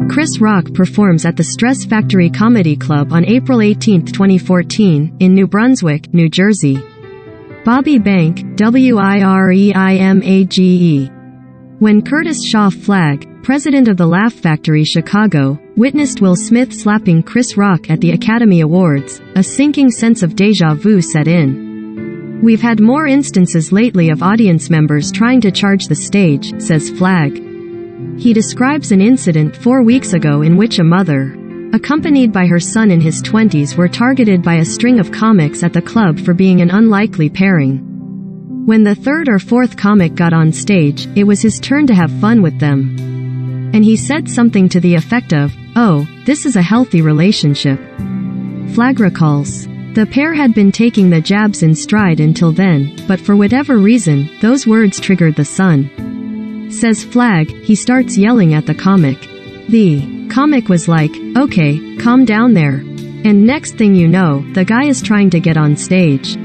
Chris Rock performs at the Stress Factory Comedy Club on April 18, 2014, in New Brunswick, New Jersey. Bobby Bank, WIREIMAGE. When Curtis Shaw Flagg, president of the Laugh Factory Chicago, witnessed Will Smith slapping Chris Rock at the Academy Awards, a sinking sense of déjà vu set in. "We've had more instances lately of audience members trying to charge the stage," says Flagg. He describes an incident 4 weeks ago in which a mother, accompanied by her son in his 20s, were targeted by a string of comics at the club for being an unlikely pairing. When the third or fourth comic got on stage, it was his turn to have fun with them. And he said something to the effect of, "Oh, this is a healthy relationship." Flagg recalls, "The pair had been taking the jabs in stride until then, but for whatever reason, those words triggered the son." Says Flagg, he starts yelling at the comic. The comic was like, "Okay, calm down there." And next thing you know, the guy is trying to get on stage.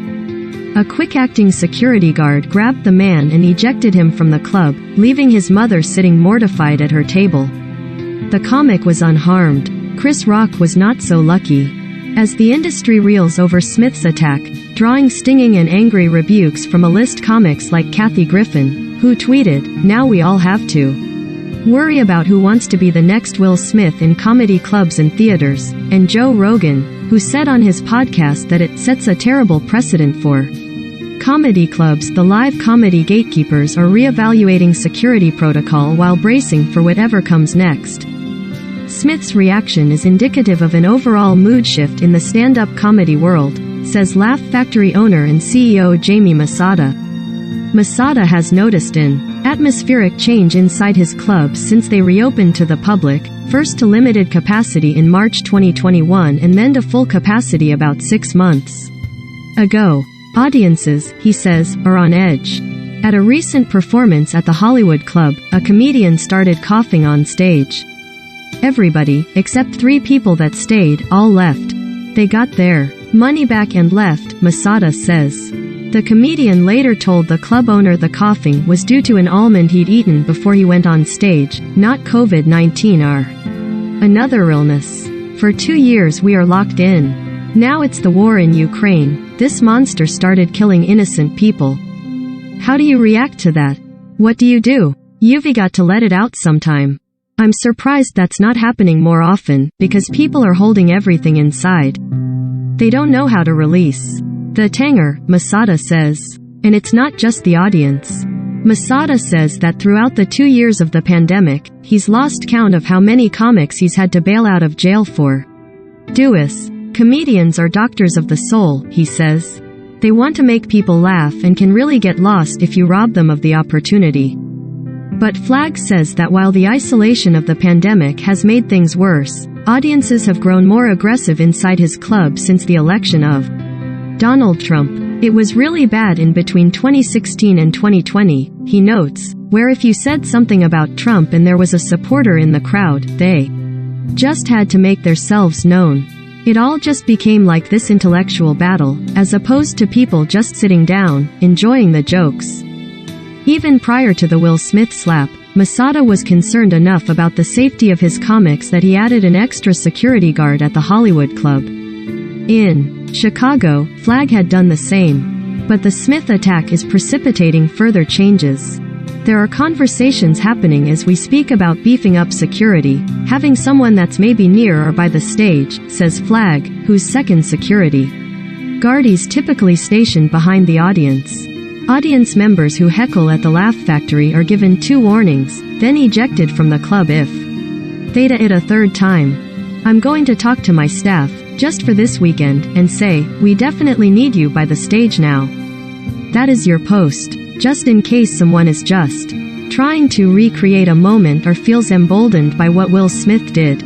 A quick-acting security guard grabbed the man and ejected him from the club, leaving his mother sitting mortified at her table. The comic was unharmed. Chris Rock was not so lucky. As the industry reels over Smith's attack, drawing stinging and angry rebukes from a list comics like Kathy Griffin, who tweeted, "Now we all have to worry about who wants to be the next Will Smith in comedy clubs and theaters," and Joe Rogan, who said on his podcast that it sets a terrible precedent for comedy clubs. The live comedy gatekeepers are reevaluating security protocol while bracing for whatever comes next. Smith's reaction is indicative of an overall mood shift in the stand-up comedy world, says Laugh Factory owner and CEO Jamie Masada. Masada has noticed an atmospheric change inside his club since they reopened to the public, first to limited capacity in March 2021 and then to full capacity about 6 months ago. Audiences, he says, are on edge. At a recent performance at the Hollywood Club, a comedian started coughing on stage. Everybody, except 3 people that stayed, all left. They got their money back and left, Masada says. The comedian later told the club owner the coughing was due to an almond he'd eaten before he went on stage, not COVID-19 or another illness. "For 2 years we are locked in. Now it's the war in Ukraine. This monster started killing innocent people. How do you react to that? What do you do? You've got to let it out sometime." I'm surprised that's not happening more often, because people are holding everything inside. They don't know how to release the tanger, Masada says. And it's not just the audience. Masada says that throughout the 2 years of the pandemic, he's lost count of how many comics he's had to bail out of jail for. Comedians are doctors of the soul, he says. They want to make people laugh and can really get lost if you rob them of the opportunity. But Flagg says that while the isolation of the pandemic has made things worse, audiences have grown more aggressive inside his club since the election of Donald Trump. It was really bad in between 2016 and 2020, he notes, where if you said something about Trump and there was a supporter in the crowd, they just had to make themselves known. It all just became like this intellectual battle, as opposed to people just sitting down, enjoying the jokes. Even prior to the Will Smith slap, Masada was concerned enough about the safety of his comics that he added an extra security guard at the Hollywood Club. In Chicago, Flagg had done the same. But the Smith attack is precipitating further changes. There are conversations happening as we speak about beefing up security, having someone that's maybe near or by the stage, says Flagg, who's second security guard is typically stationed behind the audience. Audience members who heckle at the Laugh Factory are given 2 warnings, then ejected from the club if they do it a third time. "I'm going to talk to my staff, just for this weekend, and say, we definitely need you by the stage now. That is your post, just in case someone is just trying to recreate a moment or feels emboldened by what Will Smith did."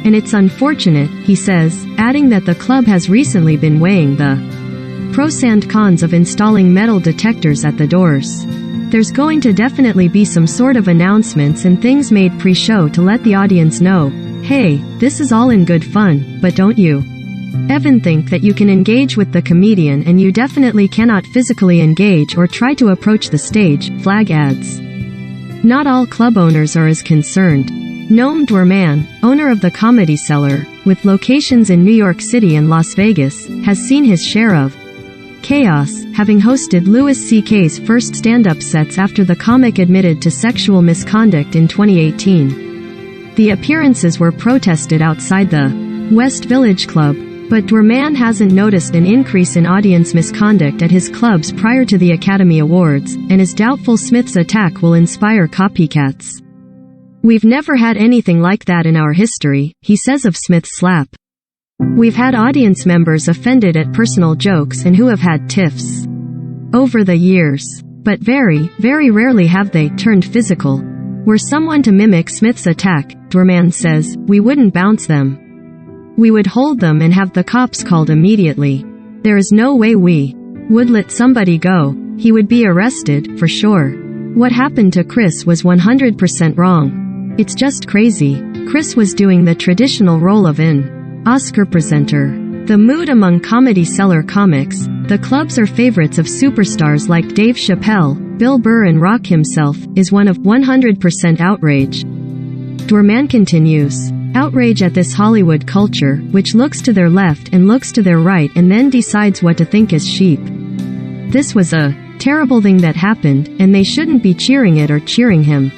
And it's unfortunate, he says, adding that the club has recently been weighing the pros and cons of installing metal detectors at the doors. There's going to definitely be some sort of announcements and things made pre-show to let the audience know, hey, this is all in good fun, but don't you even think that you can engage with the comedian and you definitely cannot physically engage or try to approach the stage, Flagg adds. Not all club owners are as concerned. Noam Dworman, owner of the Comedy Cellar, with locations in New York City and Las Vegas, has seen his share of chaos, having hosted Louis C.K.'s first stand-up sets after the comic admitted to sexual misconduct in 2018. The appearances were protested outside the West Village Club, but Dworman hasn't noticed an increase in audience misconduct at his clubs prior to the Academy Awards, and is doubtful Smith's attack will inspire copycats. "We've never had anything like that in our history," he says of Smith's slap. "We've had audience members offended at personal jokes and who have had tiffs over the years. But very, very rarely have they turned physical. Were someone to mimic Smith's attack," Dworman says, "we wouldn't bounce them. We would hold them and have the cops called immediately. There is no way we would let somebody go. He would be arrested, for sure. What happened to Chris was 100% wrong. It's just crazy. Chris was doing the traditional role of an Oscar presenter." The mood among Comedy Cellar comics, the clubs are favorites of superstars like Dave Chappelle, Bill Burr and Rock himself, is one of 100% outrage. Dworman continues, "Outrage at this Hollywood culture, which looks to their left and looks to their right and then decides what to think as sheep. This was a terrible thing that happened, and they shouldn't be cheering it or cheering him.